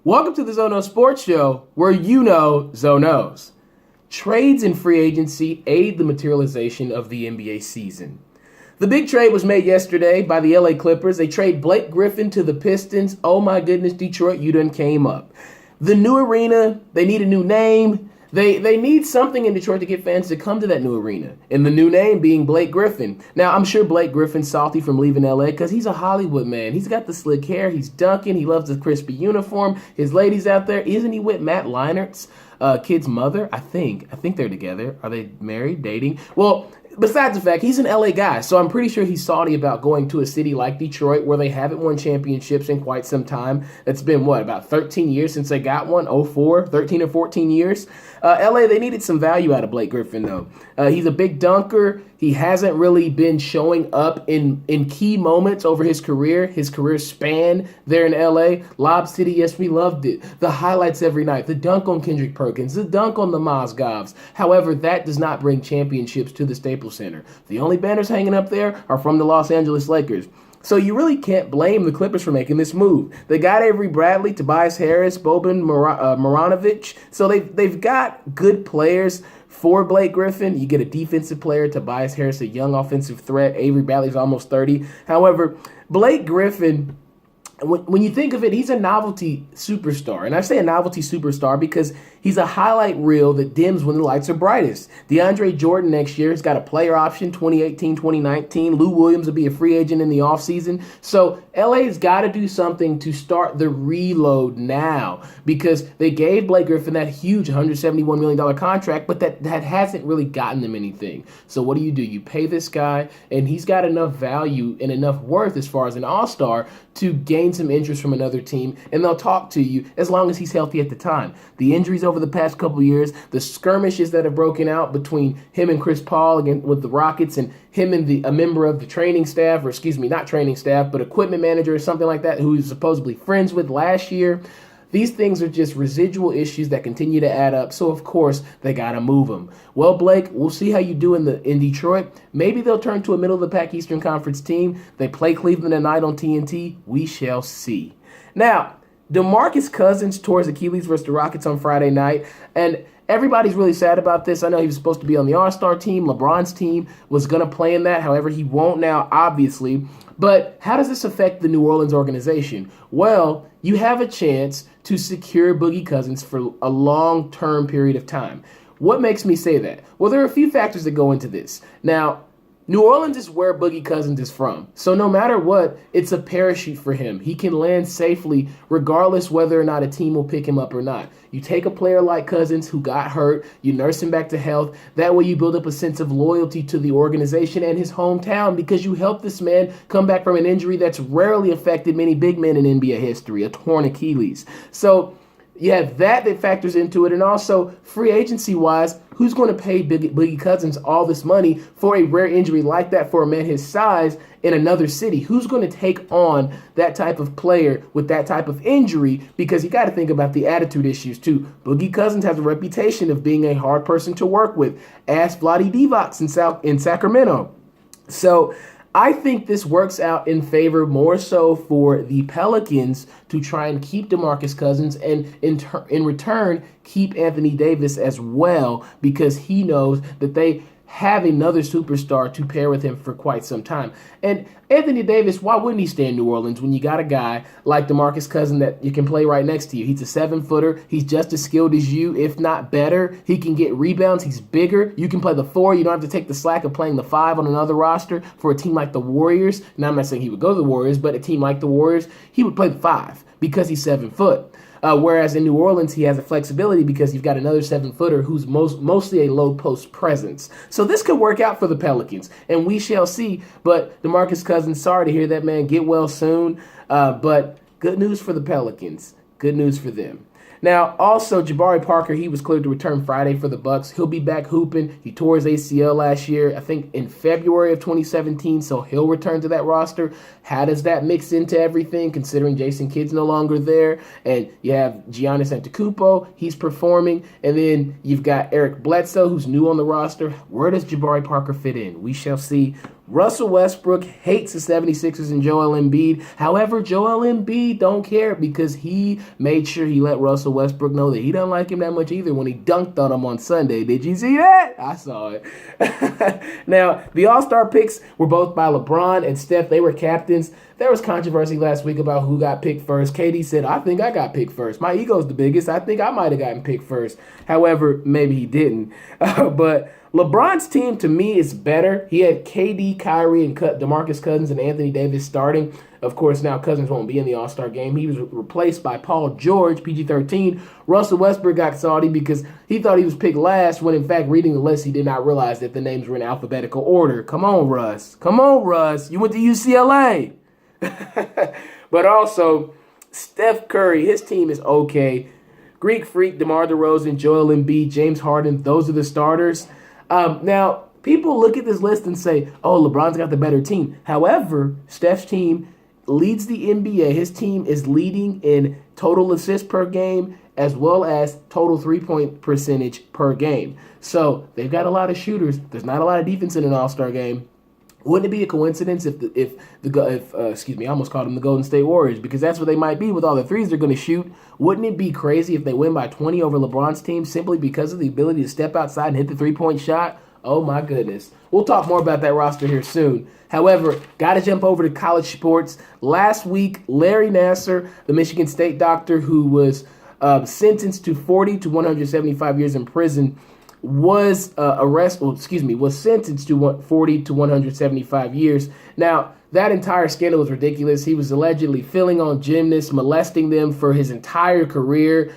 Welcome to the Zono Sports Show, where you know Zonos. Trades and free agency aid the materialization of the NBA season. The big trade was made yesterday by the LA Clippers. They trade Blake Griffin to the Pistons. Oh my goodness, Detroit, you done came up. The new arena, they need a new name. They need something in Detroit to get fans to come to that new arena. And the new name being Blake Griffin. Now, I'm sure Blake Griffin's salty from leaving LA because he's a Hollywood man. He's got the slick hair. He's dunking. He loves the crispy uniform. His ladies out there. Isn't he with Matt Leinert's kid's mother? I think they're together. Are they married, dating? Well, besides the fact, he's an LA guy, so I'm pretty sure he's salty about going to a city like Detroit where they haven't won championships in quite some time. It's been, about 13 years since they got one? 13 or 14 years? LA, they needed some value out of Blake Griffin, though. He's a big dunker. He hasn't really been showing up in key moments over his career span there in LA. Lob City, yes, we loved it. The highlights every night, the dunk on Kendrick Perkins, the dunk on the Mozgovs. However, that does not bring championships to the Staples Center. The only banners hanging up there are from the Los Angeles Lakers. So you really can't blame the Clippers for making this move. They got Avery Bradley, Tobias Harris, Boban Marjanovic. So they've got good players for Blake Griffin. You get a defensive player, Tobias Harris, a young offensive threat. Avery Bradley's almost 30. However, Blake Griffin, when you think of it, he's a novelty superstar. And I say a novelty superstar because he's a highlight reel that dims when the lights are brightest. DeAndre Jordan next year has got a player option, 2018, 2019. Lou Williams will be a free agent in the offseason. So LA's got to do something to start the reload now because they gave Blake Griffin that huge $171 million contract, but that hasn't really gotten them anything. So what do? You pay this guy, and he's got enough value and enough worth as far as an all-star to gain some interest from another team, and they'll talk to you as long as he's healthy at the time. The injuries over the past couple years, the skirmishes that have broken out between him and Chris Paul again with the Rockets, and him and a member of the training staff, or excuse me, not training staff, but equipment manager or something like that, who he's supposedly friends with last year. These things are just residual issues that continue to add up, so of course they gotta move them. Well, Blake, we'll see how you do in Detroit. Maybe they'll turn to a middle-of-the-pack Eastern Conference team. They play Cleveland tonight on TNT. We shall see. Now, DeMarcus Cousins tore his Achilles versus the Rockets on Friday night, and everybody's really sad about this. I know he was supposed to be on the All-Star team. LeBron's team was going to play in that. However, he won't now, obviously. But how does this affect the New Orleans organization? Well, you have a chance to secure Boogie Cousins for a long-term period of time. What makes me say that? Well, there are a few factors that go into this. Now, New Orleans is where Boogie Cousins is from. So no matter what, it's a parachute for him. He can land safely regardless whether or not a team will pick him up or not. You take a player like Cousins who got hurt, you nurse him back to health. That way you build up a sense of loyalty to the organization and his hometown because you help this man come back from an injury that's rarely affected many big men in NBA history, a torn Achilles. So you have that factors into it, and also free agency-wise, who's going to pay Boogie Cousins all this money for a rare injury like that for a man his size in another city? Who's going to take on that type of player with that type of injury? Because you got to think about the attitude issues, too. Boogie Cousins has a reputation of being a hard person to work with. Ask Vlade Divac in Sacramento. So I think this works out in favor more so for the Pelicans to try and keep DeMarcus Cousins and in return keep Anthony Davis as well because he knows that they have another superstar to pair with him for quite some time. And Anthony Davis, why wouldn't he stay in New Orleans when you got a guy like DeMarcus Cousins that you can play right next to you? He's a 7-footer. He's just as skilled as you, if not better. He can get rebounds. He's bigger. You can play the 4. You don't have to take the slack of playing the 5 on another roster for a team like the Warriors. Now, I'm not saying he would go to the Warriors, but a team like the Warriors, he would play the 5 because he's 7 foot. Whereas in New Orleans, he has a flexibility because you've got another 7-footer who's mostly a low post presence. So this could work out for the Pelicans, and we shall see. But DeMarcus Cousins, sorry to hear that, man. Get well soon. But good news for the Pelicans. Good news for them. Now, also, Jabari Parker, he was cleared to return Friday for the Bucks. He'll be back hooping. He tore his ACL last year, I think in February of 2017, so he'll return to that roster. How does that mix into everything, considering Jason Kidd's no longer there? And you have Giannis Antetokounmpo, he's performing. And then you've got Eric Bledsoe, who's new on the roster. Where does Jabari Parker fit in? We shall see. Russell Westbrook hates the 76ers and Joel Embiid. However, Joel Embiid don't care because he made sure he let Russell Westbrook know that he doesn't like him that much either when he dunked on him on Sunday. Did you see that? I saw it. Now, the All-Star picks were both by LeBron and Steph. They were captains. There was controversy last week about who got picked first. KD said, I think I got picked first. My ego's the biggest. I think I might have gotten picked first. However, maybe he didn't. But LeBron's team, to me, is better. He had KD, Kyrie, and DeMarcus Cousins and Anthony Davis starting. Of course, now Cousins won't be in the All-Star game. He was replaced by Paul George, PG-13. Russell Westbrook got salty because he thought he was picked last when, in fact, reading the list, he did not realize that the names were in alphabetical order. Come on, Russ. Come on, Russ. You went to UCLA. But also, Steph Curry, his team is okay. Greek Freak, DeMar DeRozan, Joel Embiid, James Harden, those are the starters. Now, people look at this list and say, oh, LeBron's got the better team. However, Steph's team leads the NBA. His team is leading in total assists per game as well as total three-point percentage per game. So they've got a lot of shooters. There's not a lot of defense in an All-Star game. Wouldn't it be a coincidence if I almost called them the Golden State Warriors because that's what they might be with all the threes they're going to shoot. Wouldn't it be crazy if they win by 20 over LeBron's team simply because of the ability to step outside and hit the three-point shot? Oh my goodness. We'll talk more about that roster here soon. However, got to jump over to college sports. Last week, Larry Nassar, the Michigan State doctor who was sentenced to 40 to 175 years in prison, was sentenced to 40 to 175 years. Now, that entire scandal was ridiculous. He was allegedly filling on gymnasts, molesting them for his entire career.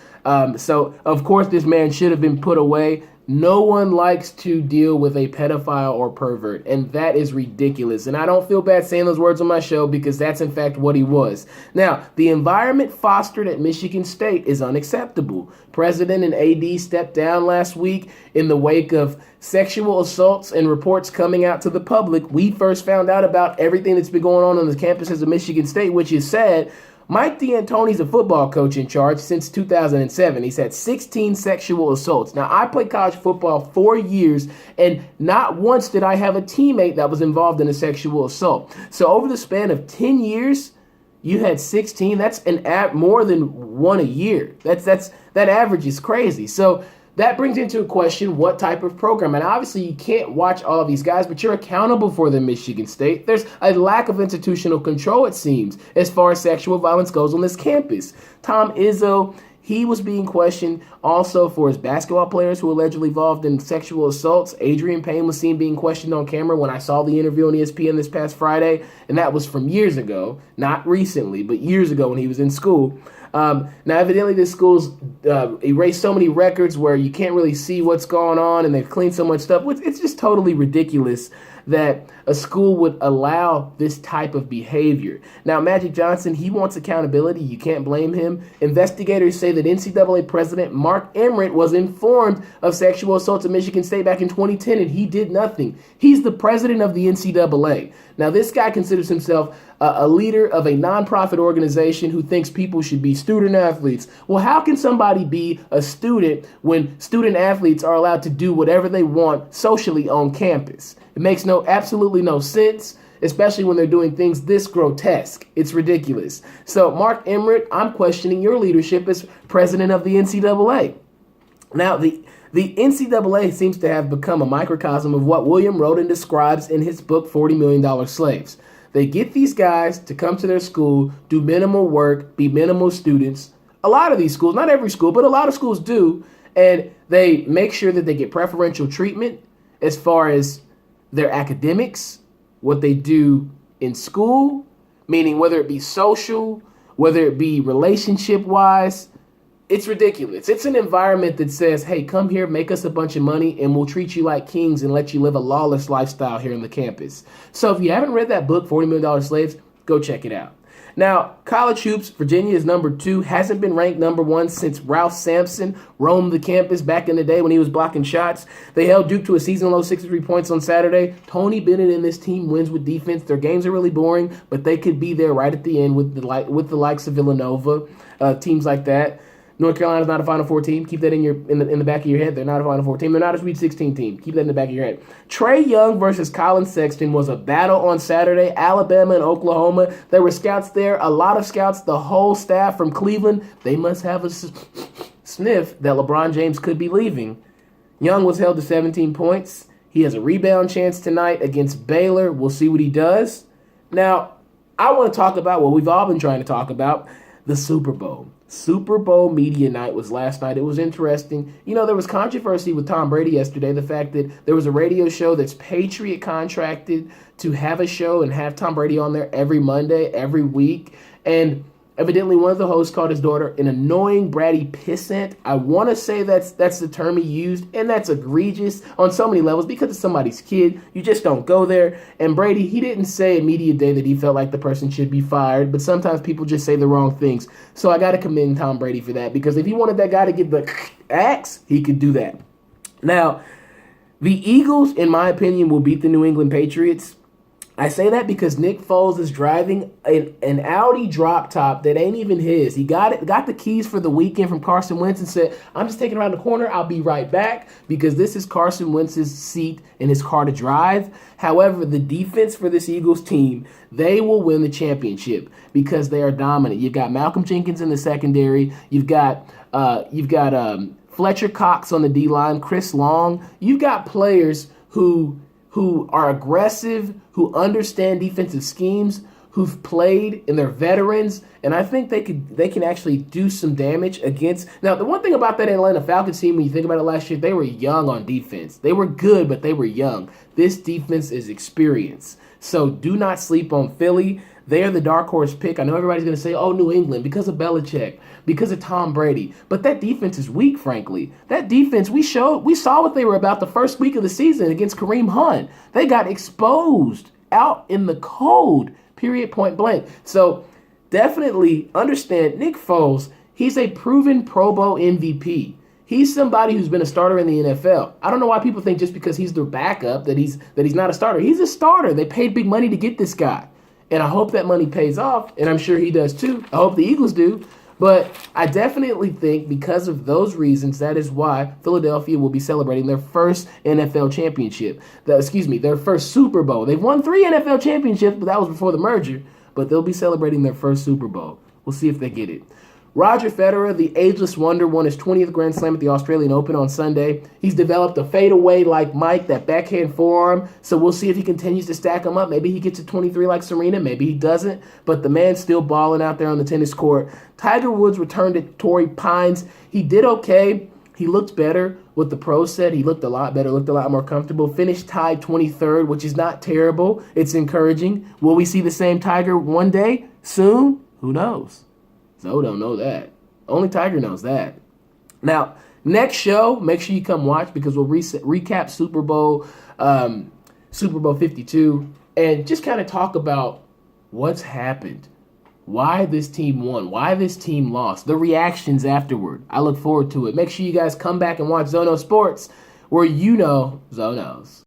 So, of course, this man should have been put away. No one likes to deal with a pedophile or pervert, and that is ridiculous. And I don't feel bad saying those words on my show because that's, in fact, what he was. Now, the environment fostered at Michigan State is unacceptable. President and AD stepped down last week in the wake of sexual assaults and reports coming out to the public. We first found out about everything that's been going on the campuses of Michigan State, which is sad. Mike D'Antoni's a football coach in charge since 2007. He's had 16 sexual assaults. Now, I played college football 4 years, and not once did I have a teammate that was involved in a sexual assault. So over the span of 10 years, you had 16. That's more than one a year. That average is crazy. So that brings into question what type of program. And obviously you can't watch all of these guys, but you're accountable for them, Michigan State. There's a lack of institutional control, it seems, as far as sexual violence goes on this campus. Tom Izzo, he was being questioned also for his basketball players who allegedly involved in sexual assaults. Adrian Payne was seen being questioned on camera when I saw the interview on ESPN this past Friday, and that was from years ago, not recently, but years ago when he was in school. Now, evidently, this school's erased so many records where you can't really see what's going on, and they've cleaned so much stuff. It's just totally ridiculous that a school would allow this type of behavior. Now, Magic Johnson, he wants accountability. You can't blame him. Investigators say that NCAA President Mark Emmert was informed of sexual assaults at Michigan State back in 2010, and he did nothing. He's the president of the NCAA. Now, this guy considers himself a leader of a nonprofit organization who thinks people should be student athletes. Well, how can somebody be a student when student athletes are allowed to do whatever they want socially on campus? It makes absolutely no sense, especially when they're doing things this grotesque. It's ridiculous. So, Mark Emmert, I'm questioning your leadership as president of the NCAA. Now, the NCAA seems to have become a microcosm of what William Roden describes in his book, $40 Million Slaves. They get these guys to come to their school, do minimal work, be minimal students. A lot of these schools, not every school, but a lot of schools do, and they make sure that they get preferential treatment as far as their academics, what they do in school, meaning whether it be social, whether it be relationship-wise. It's ridiculous. It's an environment that says, hey, come here, make us a bunch of money, and we'll treat you like kings and let you live a lawless lifestyle here on the campus. So if you haven't read that book, $40 Million Slaves, go check it out. Now, college hoops, Virginia is number 2, hasn't been ranked number 1 since Ralph Sampson roamed the campus back in the day when he was blocking shots. They held Duke to a season-low 63 points on Saturday. Tony Bennett and this team wins with defense. Their games are really boring, but they could be there right at the end with the likes of Villanova, teams like that. North Carolina's not a Final Four team. Keep that in the back of your head. They're not a Final Four team. They're not a Sweet 16 team. Keep that in the back of your head. Trae Young versus Colin Sexton was a battle on Saturday. Alabama and Oklahoma. There were scouts there. A lot of scouts. The whole staff from Cleveland. They must have a sniff that LeBron James could be leaving. Young was held to 17 points. He has a rebound chance tonight against Baylor. We'll see what he does. Now, I want to talk about what we've all been trying to talk about, the Super Bowl. Super Bowl media night was last night. It was interesting. You know, there was controversy with Tom Brady yesterday. The fact that there was a radio show that's Patriot contracted to have a show and have Tom Brady on there every Monday, every week. And evidently one of the hosts called his daughter an annoying bratty pissant. I want to say that's the term he used, and that's egregious on so many levels because it's somebody's kid. You just don't go there. And Brady, he didn't say at media day that he felt like the person should be fired, but sometimes people just say the wrong things. So I got to commend Tom Brady for that, because if he wanted that guy to get the axe, he could do that. Now, the Eagles, in my opinion, will beat the New England Patriots. I say that because Nick Foles is driving an Audi drop top that ain't even his. He got the keys for the weekend from Carson Wentz and said, I'm just taking around the corner. I'll be right back, because this is Carson Wentz's seat in his car to drive. However, the defense for this Eagles team, they will win the championship because they are dominant. You've got Malcolm Jenkins in the secondary. You've got Fletcher Cox on the D-line, Chris Long. You've got players who are aggressive, who understand defensive schemes, who've played, and they're veterans, and I think they can actually do some damage against. Now, the one thing about that Atlanta Falcons team, when you think about it last year, they were young on defense. They were good, but they were young. This defense is experienced. So do not sleep on Philly. They are the dark horse pick. I know everybody's going to say, oh, New England, because of Belichick, because of Tom Brady. But that defense is weak, frankly. That defense, we saw what they were about the first week of the season against Kareem Hunt. They got exposed out in the cold, period, point blank. So definitely understand Nick Foles, he's a proven Pro Bowl MVP. He's somebody who's been a starter in the NFL. I don't know why people think just because he's their backup that he's not a starter. He's a starter. They paid big money to get this guy. And I hope that money pays off, and I'm sure he does too. I hope the Eagles do. But I definitely think because of those reasons, that is why Philadelphia will be celebrating their first NFL championship. Their first Super Bowl. They've won 3 NFL championships, but that was before the merger. But they'll be celebrating their first Super Bowl. We'll see if they get it. Roger Federer, the ageless wonder, won his 20th Grand Slam at the Australian Open on Sunday. He's developed a fadeaway like Mike, that backhand forearm. So we'll see if he continues to stack them up. Maybe he gets to 23 like Serena. Maybe he doesn't. But the man's still balling out there on the tennis court. Tiger Woods returned to Torrey Pines. He did okay. He looked better. What the pros said, he looked a lot better, looked a lot more comfortable. Finished tied 23rd, which is not terrible. It's encouraging. Will we see the same Tiger one day? Soon? Who knows? Zoe don't know that. Only Tiger knows that. Now, next show, make sure you come watch, because we'll recap Super Bowl 52 and just kind of talk about what's happened, why this team won, why this team lost, the reactions afterward. I look forward to it. Make sure you guys come back and watch Zono Sports, where you know Zoe knows.